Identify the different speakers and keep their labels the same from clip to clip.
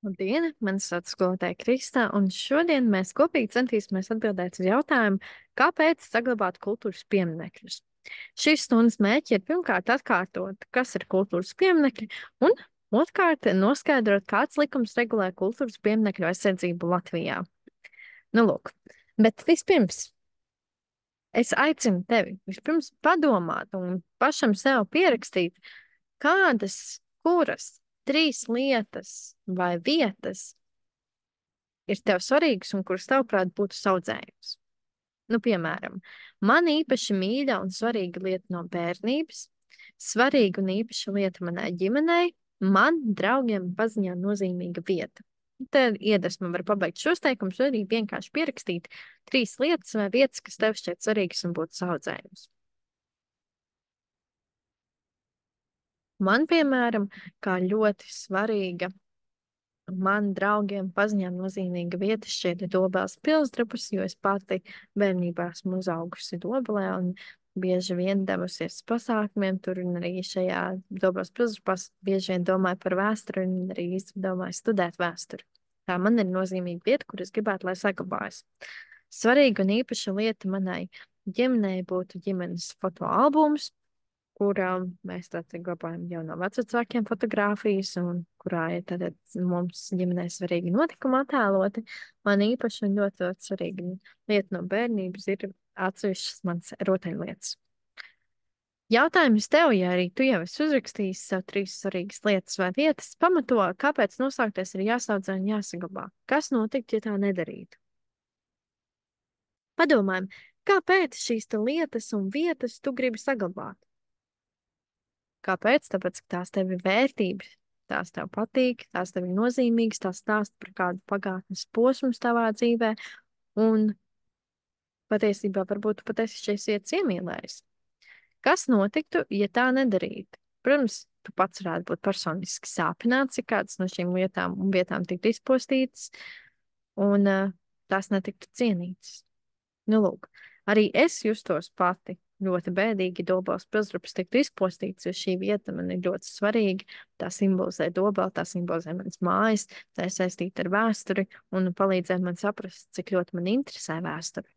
Speaker 1: Labdien, mani sauc skolotāja Kristā, un šodien mēs kopīgi centīsimies atbildēt uz jautājumu, kāpēc saglabāt kultūras pieminekļus. Šīs stundas mērķi ir pirmkārt atkārtot, kas ir kultūras pieminekļi, un otrkārt noskaidrot, kāds likums regulē kultūras pieminekļu aizsardzību Latvijā. Nu, lūk, bet vispirms es aicinu tevi vispirms padomāt un pašam sev pierakstīt, kuras 3 lietas vai vietas ir tev svarīgas un kuras tavuprāt būtu saudzējums. Nu, piemēram, man īpaši mīļa un svarīga lieta no bērnības, svarīga un īpaša lieta manai ģimenei, man, draugiem, paziņām nozīmīga vieta. Te iedvesma var pabeigt šos teikumus, vai arī vienkārši pierakstīt 3 lietas vai vietas, kas tev šķiet svarīgas un būtu saudzējums. Man, piemēram, kā ļoti svarīga man draugiem paziņām nozīmīga vieta šķiet ir Dobeles pilsdrupes, jo es pati bērnībā esmu uzaugusi Dobelē un bieži vien devusies uz pasākumiem tur, un arī šajā Dobeles pilsdrupās bieži vien domāju par vēsturi un arī domāju studēt vēsturi. Tā man ir nozīmīga vieta, kur es gribētu, lai saglabājas. Svarīga un īpaša lieta manai ģimenei būtu ģimenes fotoalbums, kurā mēs tātad glabājam jau no vecākiem fotogrāfijas, un kurā ir tātad mums ģimenē svarīgi notikumi attēloti. Man īpaši un ļoti svarīga lieta no bērnības ir atsevišķas mans rotaļlietas. Jautājums tev, ja arī tu jau esi uzrakstījis sev 3 svarīgas lietas vai vietas, pamato, kāpēc nosaukties ir jāsaudzē un jāsaglabā. Kas notiktu, ja tā nedarītu? Padomājam, kāpēc šīs lietas un vietas tu gribi saglabāt? Kāpēc? Tāpēc, ka tās tev ir vērtības, tās tev patīk, tās tev ir nozīmīgas, tās stāsta par kādu pagātnes posmu tavā dzīvē, un patiesībā varbūt tu pat esi šīs vietas iemīlējis. Kas notiktu, ja tā nedarītu? Protams, tu pats varētu būt personiski sāpināts, ja kādas no šīm lietām un vietām tiktu izpostītas, un tās netiktu cienītas. Nu, lūk, arī es justos pati ļoti bēdīgi, Dobeles pilsdrupas tiktu izpostīts, jo šī vieta man ir ļoti svarīga. Tā simbolizē Dobeli, tā simbolizē manas mājas, tā ir saistīta ar vēsturi un palīdzē man saprast, cik ļoti man interesē vēsture.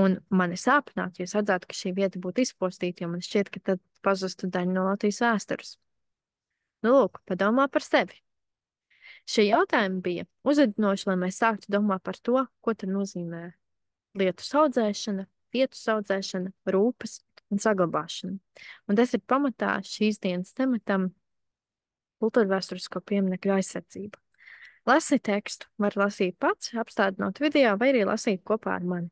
Speaker 1: Un mani sāpinātu, ja es redzētu, ka šī vieta būtu izpostīta, jo man šķiet, ka tad pazustu daļa no Latvijas vēstures. Nu, lūk, padomā par sevi. Šie jautājumi bija uzvedinoši, lai mēs sāktu domāt par to, ko tad nozīmē lietu saudzēšana, vietu saudzēšana, rūpes un saglabāšana. Un tas ir pamatā šīs dienas tematam kultūrvēsturisko pieminekļu aizsardzība. Lasi tekstu, var lasīt pats, apstādinot video, vai arī lasīt kopā ar mani.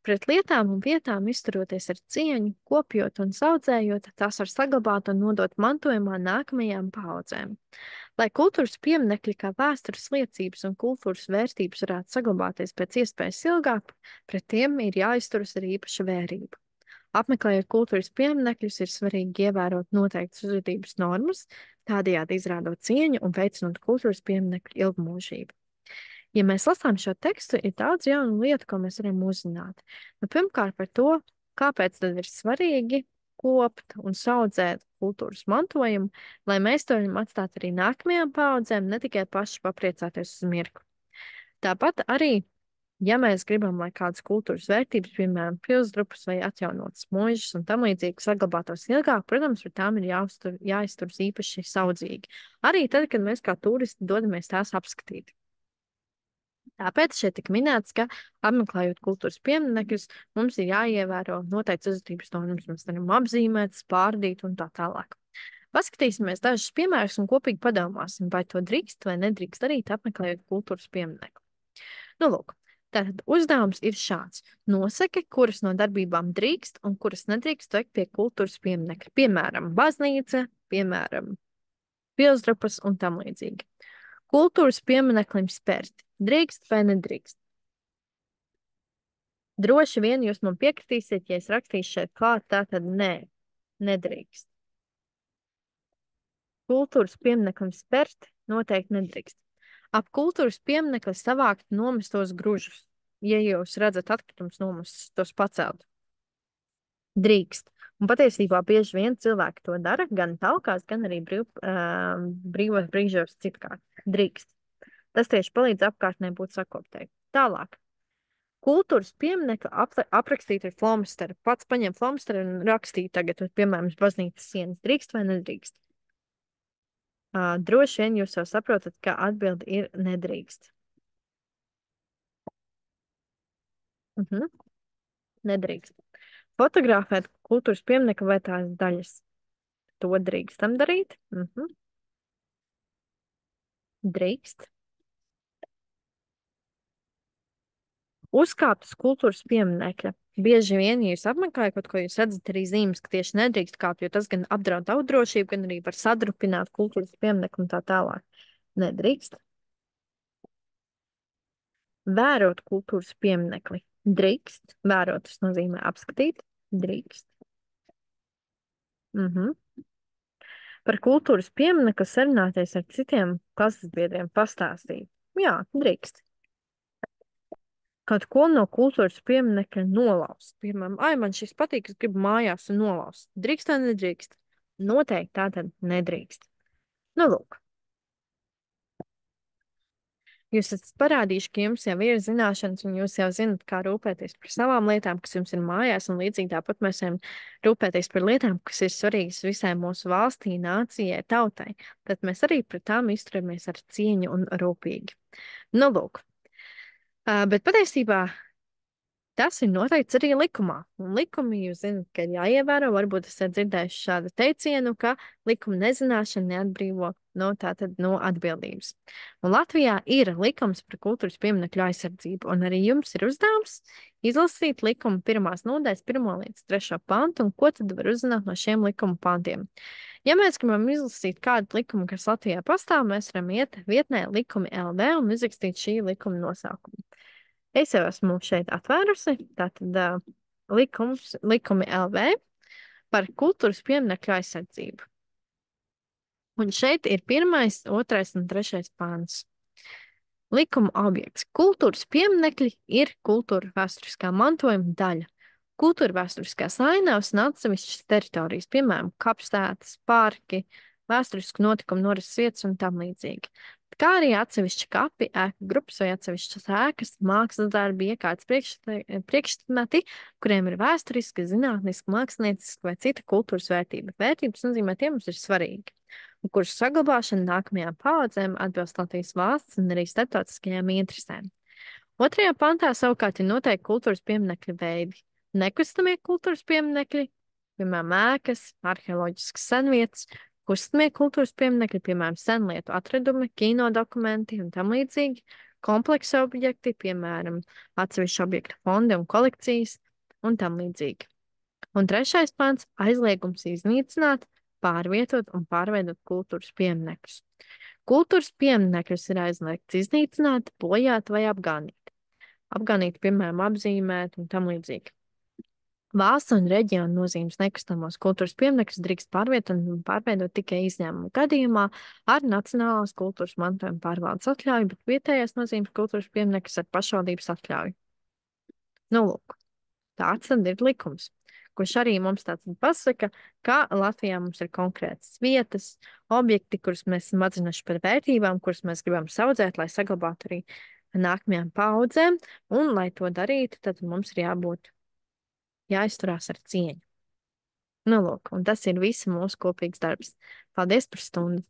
Speaker 1: Pret lietām un vietām izturoties ar cieņu, kopjot un saudzējot, tās var saglabāt un nodot mantojumā nākamajām paudzēm. Lai kultūras pieminekļi kā vēstures liecības un kultūras vērtības varētu saglabāties pēc iespējas ilgāk, pret tiem ir jāizturas ar īpaša vērība. Apmeklējot kultūras pieminekļus, ir svarīgi ievērot noteiktas uzvedības normas, tādējādi izrādot cieņu un veicinot kultūras pieminekļu ilgmūžību. Ja mēs lasām šo tekstu, ir daudz jaunu lietu, ko mēs varam uzzināt. Nu, pirmkārt par to, kāpēc tad ir svarīgi kopt un saudzēt kultūras mantojumu, lai mēs to varam atstāt arī nākamajām paudzēm, ne tikai paši papriecāties uz mirkli. Tāpat arī, ja mēs gribam, lai kādas kultūras vērtības, piemēram, pilsdrupas vai atjaunotas mūžas un tam līdzīgi saglabātos ilgāk, protams, par tām ir jāizturas īpaši saudzīgi. Arī tad, kad mēs kā turisti dodamies tās apskatīt. Tāpēc šeit tik minēts, ka apmeklējot kultūras pieminekļus, mums ir jāievēro noteikts uzvedības normas, mēs varam apzīmēt, spārdīt un tā tālāk. Paskatīsimies dažus piemērus un kopīgi padomāsim, vai to drīkst vai nedrīkst darīt, apmeklējot kultūras pieminekli. Nu, lūk, tātad uzdevums ir šāds. Nosaki, kuras no darbībām drīkst un kuras nedrīkst veikt pie kultūras pieminekļa. Piemēram, baznīca, piemēram, pilsdrupas un tam līdzīgi. Kultūras piemineklim spērt. Drīkst vai nedrīkst? Droši vien jūs man piekritīsiet, ja es rakstīšu šeit klāt, tā tad nē, nedrīkst. Kultūras piemineklim spērt noteikti nedrīkst. Ap kultūras pieminekli savākt nomestos gružus. Ja jūs redzat atkritumus nomestus, tos pacelt. Drīkst. Un patiesībā bieži vien cilvēki to dara gan talkās, gan arī brīvos brīžos citkārt. Drīkst. Tas tieši palīdz apkārtnē būt sakoptai. Tālāk. Kultūras pieminekli aprakstīt ar flomasteru. Pats paņem flomasteru un rakstīja tagad, piemēram, uz baznīcas sienas. Drīkst vai nedrīkst? Droši vien jūs jau saprotat, ka atbildi ir nedrīkst. Nedrīkst. Fotografēt kultūras pieminekli vai tās daļas. To drīkstam darīt. Drīkst. Uzkāpt uz kultūras pieminekļa. Bieži vien, ja jūs apmeklējat kaut ko, jūs redzat arī zīmes, ka tieši nedrīkst kāpt, jo tas gan apdraud tavu drošību, gan arī var sadrupināt kultūras pieminekli un tā tālāk. Nedrīkst. Vērot kultūras pieminekli. Drīkst. Vērot, tas nozīmē apskatīt. Drīkst. Par kultūras pieminekli sarunāties ar citiem klases biedriem pastāstīt. Jā, drīkst. Kaut ko no kultūras pieminekļa nolaust. Piemēram, man šis patīk, es gribu mājās un nolaust. Drīkst vai nedrīkst? Noteikti tātad nedrīkst. Nu, lūk. Jūs esat parādījuši, ka jums jau ir zināšanas, un jūs jau zinat, kā rūpēties par savām lietām, kas jums ir mājās, un līdzīgi tāpat mēs varam rūpēties par lietām, kas ir svarīgas visai mūsu valstī, nācijai, tautai. Tad mēs arī pret tām izturamies ar cieņu un rūpīgi. Nu, lūk. Bet patiesībā tas ir noteikts arī likumā. Un likumi, jūs zināt, ka ir jāievēro. Varbūt esat dzirdējuši šādu teicienu, ka likuma nezināšana neatbrīvo no atbildības. Un Latvijā ir likums par kultūras pieminekļu aizsardzību, un arī jums ir uzdevums izlasīt likuma 1. nodaļas 1. līdz 3. pantu, un ko tad var uzzināt no šiem likuma pantiem. Ja mēs gribam izlasīt kādu likumu, kas Latvijā pastāv, mēs varam iet vietnē likumi LV un izrakstīt šī likuma nosaukumu. Es jau esmu šeit atvērusi, tātad likumi LV par kultūras pieminekļu aizsardzību. Un šeit ir 1., 2. un 3. pāns. Likuma objekts. Kultūras pieminekļi ir kultūra vēsturiskā mantojuma daļa. Kultūra vēsturiskās ainavas un atsevišķas teritorijas, piemēram, kapsētas, parki, vēsturisku notikumu norises vietas un tam līdzīgi. Kā arī atsevišķi kapi, ēku grupas vai atsevišķas ēkas, mākslas darbi, iekārtas priekšmeti, kuriem ir vēsturiska, zinātniska, mākslinieciska vai cita kultūras vērtība. Vērtības nozīmē, tie mums ir svarīgi, un kurus saglabāšana nākamajām paaudzēm atbilst Latvijas valsts un arī starptautiskajām interesēm. 2. pantā savukārt ir noteikti kultūras pieminekļu veidi. Nekustamie kultūras pieminekļi, piemēram, ēkas, arheoloģiskas senvietas, kustamie kultūras pieminekļi, piemēram, senlietu atradumi, kino dokumenti un tam līdzīgi, kompleksa objekti, piemēram, atsevišķu objektu fondi un kolekcijas un tam līdzīgi. Un 3. pants - aizliegums iznīcināt, pārvietot un pārveidot kultūras pieminekļus. Kultūras pieminekļus ir aizliegts iznīcināt, bojāt vai apgānīt. Apgānīt, piemēram, apzīmēt un tam līdzīgi. Valsts un reģiona nozīmes nekustamos kultūras pieminekļus drīkst pārvietot un pārveidot tikai izņēmumu gadījumā ar Nacionālās kultūras mantojuma pārvaldes atļauju, bet vietējās nozīmes kultūras pieminekļus ar pašvaldības atļauju. Nu, lūk, tāds tad ir likums, kurš arī mums tātad pasaka, ka Latvijā mums ir konkrētas vietas, objekti, kurus mēs esam atzinuši par vērtībām, kurus mēs gribam saudzēt, lai saglabātu arī nākamajām paudzēm, un, lai to darītu, tad mums ir jāizturās ar cieņu. Nu, lūk, un tas ir visi mūsu kopīgs darbs. Paldies par stundu!